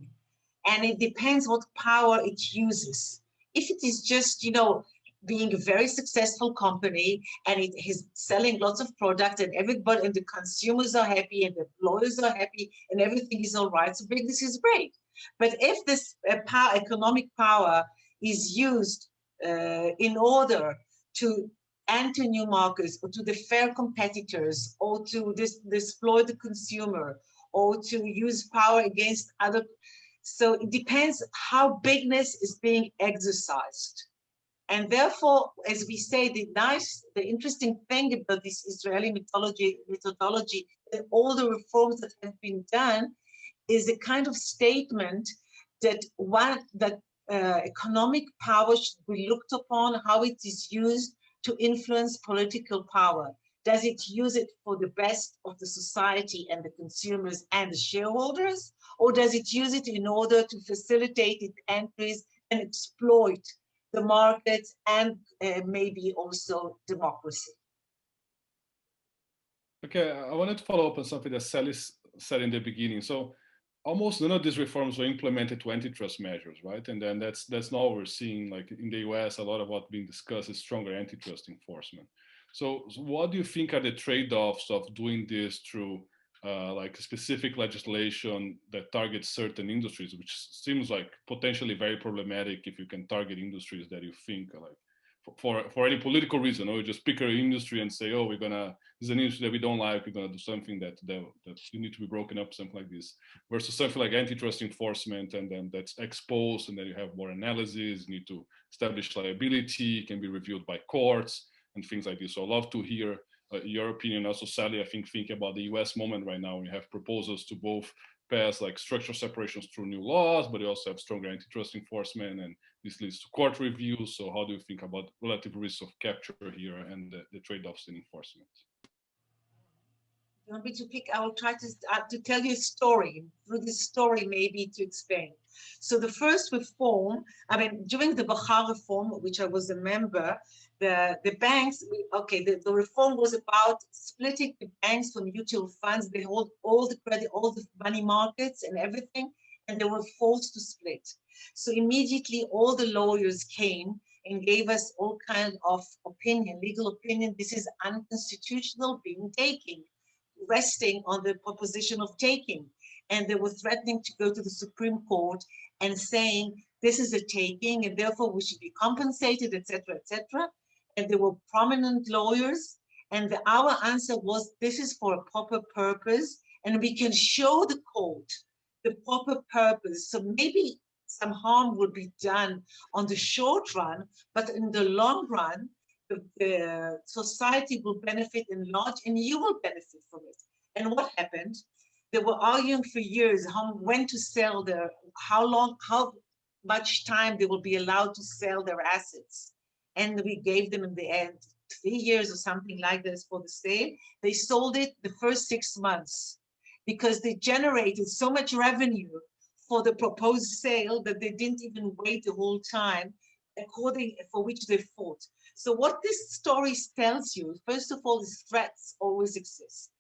Speaker 4: And it depends what power it uses. If it is just, you know, being a very successful company and it is selling lots of products and everybody and the consumers are happy and the employers are happy and everything is all right, so bigness is great. But if this economic power is used in order to enter new markets or to defer competitors or to exploit the consumer or to use power against other, so it depends how bigness is being exercised. And therefore, as we say, the interesting thing about this Israeli methodology, and all the reforms that have been done, is a kind of statement that economic power should be looked upon, how it is used to influence political power. Does it use it for the best of the society and the consumers and the shareholders? Or does it use it in order to facilitate its entries and exploit the markets and maybe also democracy?
Speaker 2: Okay, I wanted to follow up on something that Sally said in the beginning. So almost none of these reforms were implemented to antitrust measures, right? And then that's not what we're seeing. Like in the US, a lot of what being discussed is stronger antitrust enforcement. So what do you think are the trade-offs of doing this through like specific legislation that targets certain industries, which seems like potentially very problematic if you can target industries that you think are like for any political reason, or you just pick an industry and say, oh, this is an industry that we don't like, we're gonna do something that you need to be broken up, something like this, versus something like antitrust enforcement, and then that's exposed, and then you have more analysis, you need to establish liability, can be reviewed by courts and things like this. So I'd love to hear your opinion. Also, Sally, I think about the US moment right now, we have proposals to both pass like structural separations through new laws, but you also have stronger antitrust enforcement, and this leads to court reviews. So how do you think about relative risks of capture here and the trade-offs in enforcement?
Speaker 4: You want me to pick? I will try to tell you a story, through this story maybe to explain. So the first reform, I mean, during the Bahar reform, which I was a member, the banks, the reform was about splitting the banks from mutual funds. They hold all the credit, all the money markets and everything, and they were forced to split. So immediately all the lawyers came and gave us all kinds of opinion, legal opinion. This is unconstitutional, being taken, resting on the proposition of taking. And they were threatening to go to the Supreme Court and saying, this is a taking and therefore we should be compensated, etc., etc. And there were prominent lawyers, and our answer was, this is for a proper purpose, and we can show the court the proper purpose. So maybe some harm would be done on the short run, but in the long run, the society will benefit in large, and you will benefit from it. And what happened? They were arguing for years when to sell how much time they will be allowed to sell their assets. And we gave them in the end 3 years or something like this for the sale. They sold it the first 6 months because they generated so much revenue for the proposed sale that they didn't even wait the whole time for which they fought. So what this story tells you, first of all, is threats always exist.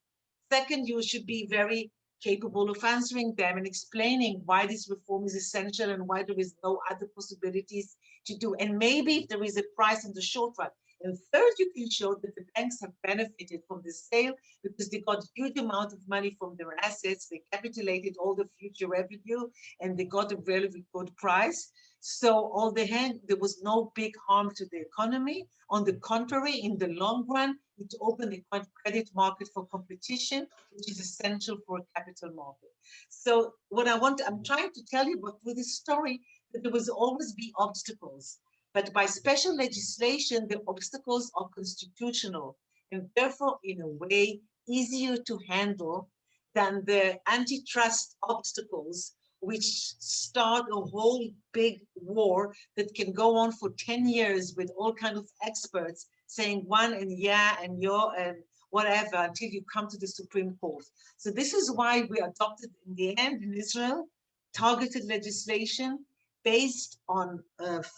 Speaker 4: Second, you should be very capable of answering them and explaining why this reform is essential and why there is no other possibilities to do. And maybe if there is a price in the short run. And third, you can show that the banks have benefited from the sale because they got a huge amount of money from their assets. They capitulated all the future revenue and they got a very good price. So on the hand, there was no big harm to the economy. On the contrary, in the long run, it opened the credit market for competition, which is essential for a capital market. So what I'm trying to tell you about with this story, that there will always be obstacles. But by special legislation, the obstacles are constitutional and therefore, in a way, easier to handle than the antitrust obstacles, which start a whole big war that can go on for 10 years with all kinds of experts saying one and yeah and yo and whatever until you come to the Supreme Court. So this is why we adopted in the end in Israel targeted legislation based on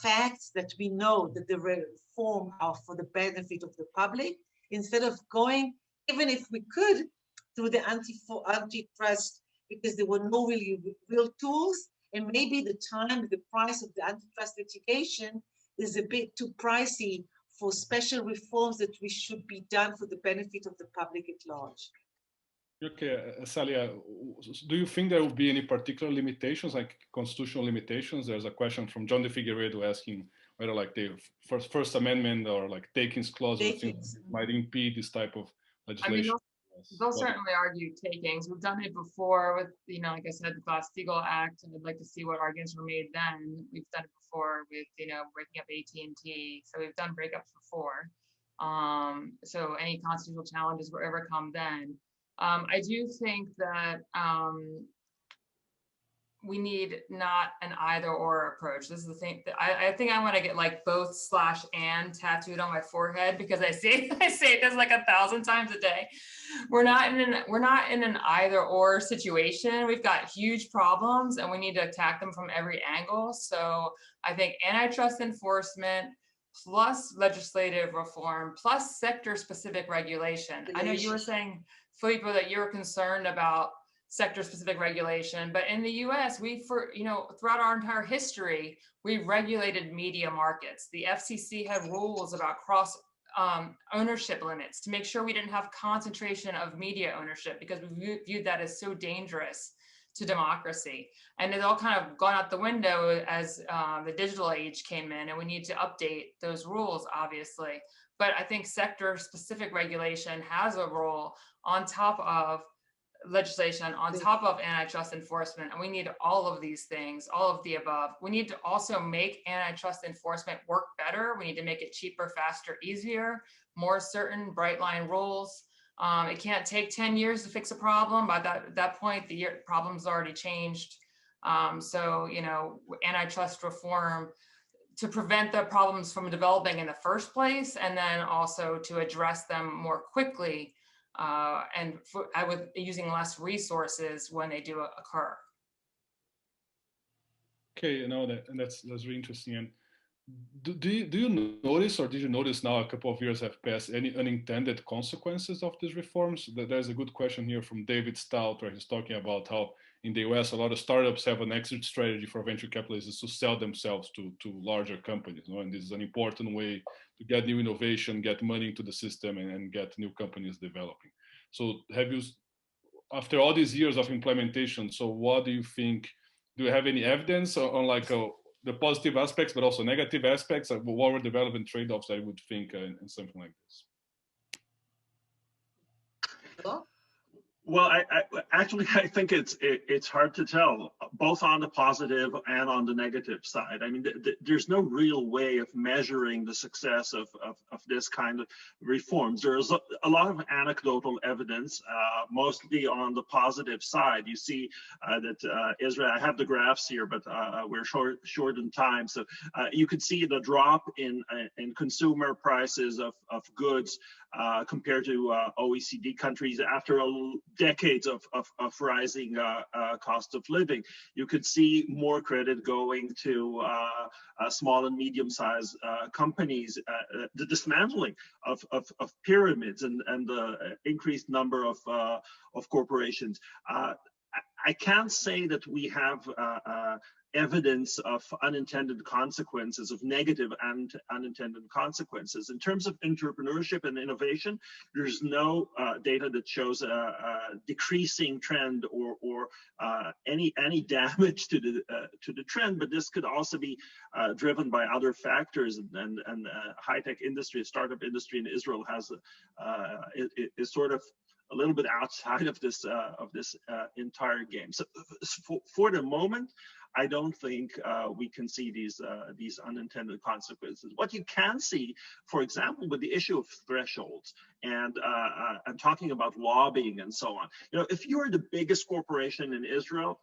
Speaker 4: facts that we know that the reform are for the benefit of the public, instead of going, even if we could, through the antitrust, because there were no really real tools, and maybe the price of the antitrust litigation is a bit too pricey for special reforms that we should be done for the benefit of the public at large.
Speaker 2: Okay, Sally, do you think there will be any particular limitations, like constitutional limitations? There's a question from John de Figueiredo asking whether like the First Amendment or like takings clause might impede this type of legislation.
Speaker 5: I mean, they'll certainly argue takings. We've done it before with, like I said, the Glass-Steagall Act, and I'd like to see what arguments were made then. We've done it before with, breaking up AT&T. So we've done breakups before. So any constitutional challenges will ever come then. I do think that we need not an either or approach. This is the thing that I think I want to get like both /and tattooed on my forehead, because I say it like 1,000 times a day. We're not in an either or situation. We've got huge problems and we need to attack them from every angle. So I think antitrust enforcement, plus legislative reform, plus sector-specific regulation. I know you were saying, Filippo, that you're concerned about sector-specific regulation, but in the US, throughout our entire history, we regulated media markets. The FCC had rules about cross ownership limits to make sure we didn't have concentration of media ownership, because we viewed that as so dangerous to democracy. And it's all kind of gone out the window as the digital age came in, and we need to update those rules, obviously. But I think sector-specific regulation has a role on top of legislation, on top of antitrust enforcement, and we need all of these things, all of the above. We need to also make antitrust enforcement work better. We need to make it cheaper, faster, easier, more certain, bright line rules. It can't take 10 years to fix a problem. By that point, the problem's already changed. So, antitrust reform to prevent the problems from developing in the first place, and then also to address them more quickly and with using less resources when they do occur.
Speaker 2: Okay, that's really interesting. And do you notice, or did you notice now a couple of years have passed, any unintended consequences of these reforms? There's a good question here from David Stout, where he's talking about how in the US, a lot of startups have an exit strategy for venture capitalists to sell themselves to larger companies. And this is an important way to get new innovation, get money into the system, and get new companies developing. So have you, after all these years of implementation, so what do you think, do you have any evidence on the positive aspects, but also negative aspects? What were the relevant trade-offs I would think in something like this?
Speaker 3: Well, I think it's hard to tell, both on the positive and on the negative side. I mean, there's no real way of measuring the success of this kind of reforms. There's a lot of anecdotal evidence, mostly on the positive side. You see that Israel, I have the graphs here, but we're short in time. So you could see the drop in consumer prices of goods compared to OECD countries after decades of rising cost of living. You could see more credit going to small and medium-sized companies, the dismantling of pyramids and the increased number of corporations. I can't say that we have evidence of unintended consequences, of negative and unintended consequences. In terms of entrepreneurship and innovation, there's no data that shows a decreasing trend or any damage to the trend, but this could also be driven by other factors, and high-tech industry, startup industry in Israel is sort of a little bit outside of this entire game. So for the moment, I don't think we can see these unintended consequences. What you can see, for example, with the issue of thresholds and talking about lobbying and so on. If you're the biggest corporation in Israel,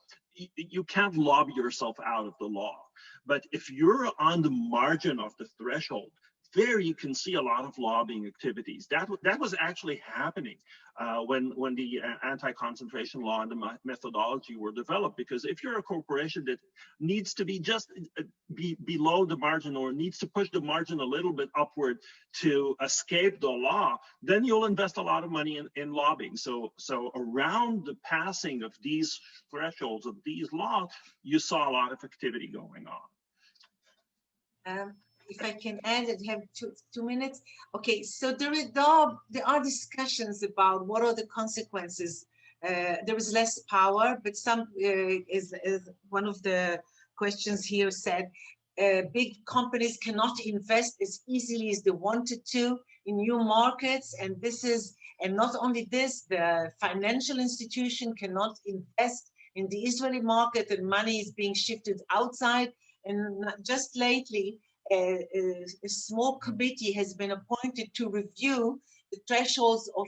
Speaker 3: you can't lobby yourself out of the law. But if you're on the margin of the threshold, there you can see a lot of lobbying activities. That was actually happening when the anti-concentration law and the methodology were developed. Because if you're a corporation that needs to be just below the margin, or needs to push the margin a little bit upward to escape the law, then you'll invest a lot of money in lobbying. So around the passing of these thresholds of these laws, you saw a lot of activity going on.
Speaker 4: If I can add, I have two minutes. Okay, so there are discussions about what are the consequences. There is less power, but some, is one of the questions here said, big companies cannot invest as easily as they wanted to in new markets, and not only this, the financial institution cannot invest in the Israeli market, and money is being shifted outside. And just lately, a small committee has been appointed to review the thresholds of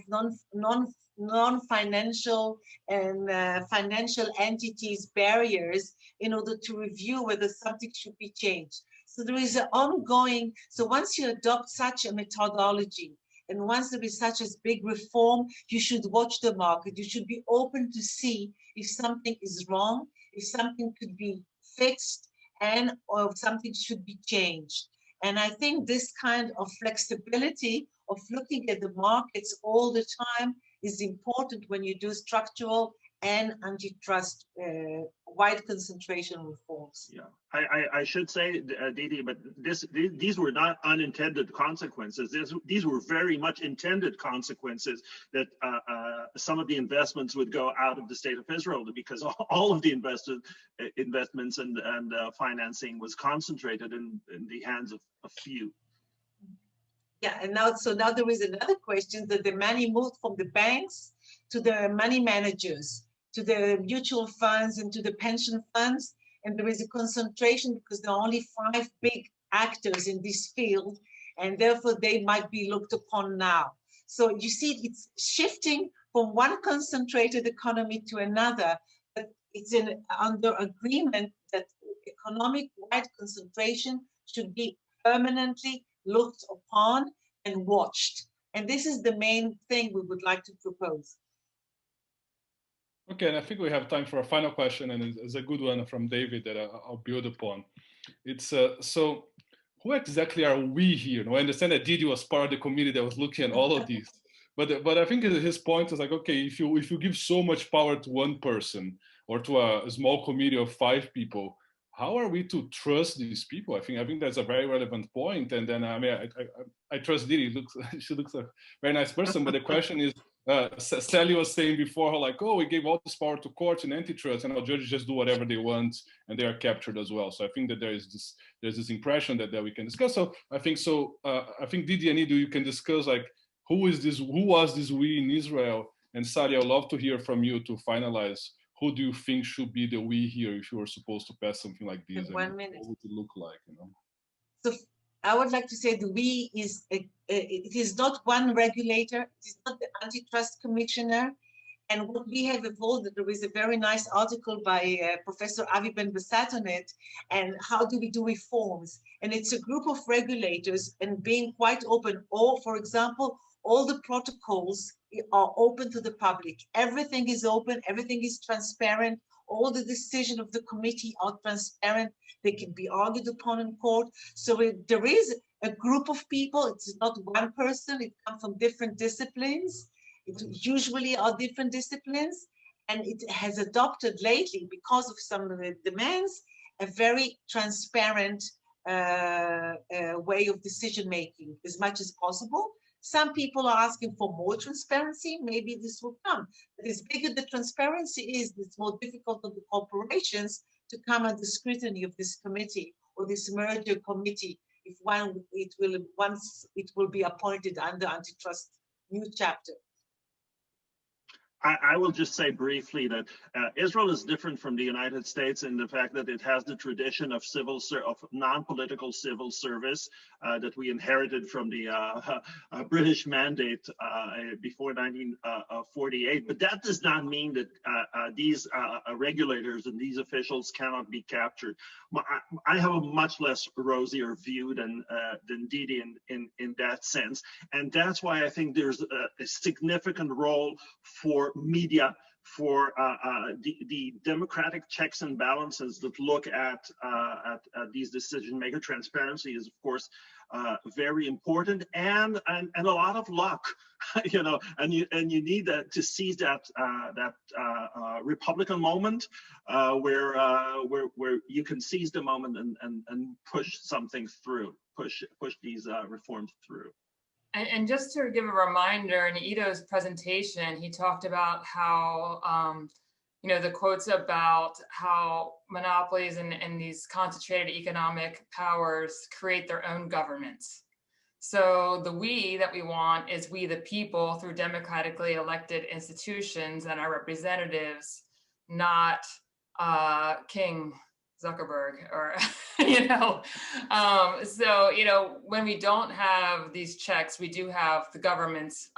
Speaker 4: non-financial and financial entities barriers in order to review whether something should be changed. So there is an ongoing, so once you adopt such a methodology, and once there is such a big reform, you should watch the market. You should be open to see if something is wrong, if something could be fixed, or something should be changed. And I think this kind of flexibility of looking at the markets all the time is important when you do structural and antitrust wide concentration reforms.
Speaker 3: Yeah, I should say, Didi, but these were not unintended consequences. These were very much intended consequences, that some of the investments would go out of the state of Israel, because all of the investments and financing was concentrated in the hands of a few.
Speaker 4: Yeah, and now there is another question, that the money moved from the banks to the money managers, to the mutual funds and to the pension funds. And there is a concentration because there are only 5 big actors in this field, and therefore they might be looked upon now. So you see, it's shifting from one concentrated economy to another, but it's under agreement that economic-wide concentration should be permanently looked upon and watched. And this is the main thing we would like to propose.
Speaker 2: Okay, and I think we have time for a final question, and it's a good one from David that I'll build upon. It's so, who exactly are we here? I understand that Didi was part of the committee that was looking at all of these, but I think his point is like, okay, if you give so much power to one person or to a small committee of 5 people, how are we to trust these people? I think that's a very relevant point. And then I mean, I trust Didi. She looks a very nice person, but the question is, Sally was saying before, like, oh, we gave all this power to courts and antitrust, and our judges just do whatever they want, and they are captured as well. So I think that there's this impression that we can discuss. So I think Didi and Ido, you can discuss, like, who was this we in Israel? And Sally, I'd love to hear from you to finalize. Who do you think should be the we here if you were supposed to pass something like this?
Speaker 4: In 1 minute.
Speaker 2: What would it look like?
Speaker 4: So I would like to say the we is it is not one regulator. It is not the antitrust commissioner. And what we have evolved, there is a very nice article by Professor Avi Ben-Basat on it, and how do we do reforms? And it's a group of regulators and being quite open. Or, for example, all the protocols are open to the public. Everything is open, everything is transparent. All the decisions of the committee are transparent. They can be argued upon in court. So there is a group of people. It's not one person. It comes from different disciplines. It usually are different disciplines. And it has adopted lately, because of some of the demands, a very transparent way of decision-making as much as possible. Some people are asking for more transparency. Maybe this will come. But as bigger the transparency is, it's more difficult for the corporations to come under scrutiny of this committee or this merger committee if once it will be appointed under antitrust new chapter.
Speaker 3: I will just say briefly that Israel is different from the United States in the fact that it has the tradition of non-political civil service that we inherited from the British mandate before 1948. But that does not mean that these regulators and these officials cannot be captured. I have a much less rosier view than Didi in that sense, and that's why I think there's a significant role for media, for the democratic checks and balances that look at these decision maker. Transparency is, of course, very important, and a lot of luck, and you need to seize that Republican moment where you can seize the moment and push something through, push these reforms through.
Speaker 5: And just to give a reminder, in Ido's presentation, he talked about how, the quotes about how monopolies and these concentrated economic powers create their own governments. So the we that we want is we the people through democratically elected institutions and our representatives, not King Zuckerberg or, when we don't have these checks, we do have the governments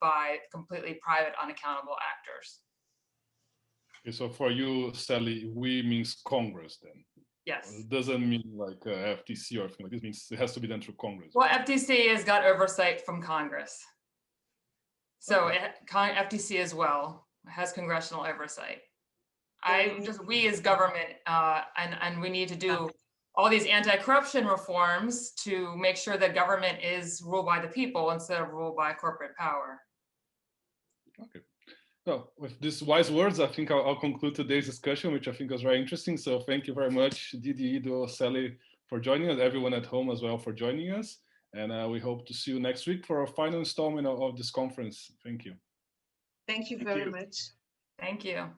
Speaker 5: by completely private, unaccountable actors.
Speaker 2: Okay, so for you, Sally, we means Congress then?
Speaker 5: Yes.
Speaker 2: It doesn't mean like FTC or something like this. It means it has to be done through Congress.
Speaker 5: Well, FTC has got oversight from Congress. So
Speaker 2: okay.
Speaker 5: FTC as well has congressional oversight. We as government, and we need to do all these anti-corruption reforms to make sure that government is ruled by the people instead of ruled by corporate power.
Speaker 2: Okay. Well, with these wise words, I think I'll conclude today's discussion, which I think was very interesting. So thank you very much, Didi, Ido, Sally, for joining us, everyone at home as well for joining us. And we hope to see you next week for our final installment of this conference. Thank you.
Speaker 4: Thank you very much.
Speaker 5: Thank you.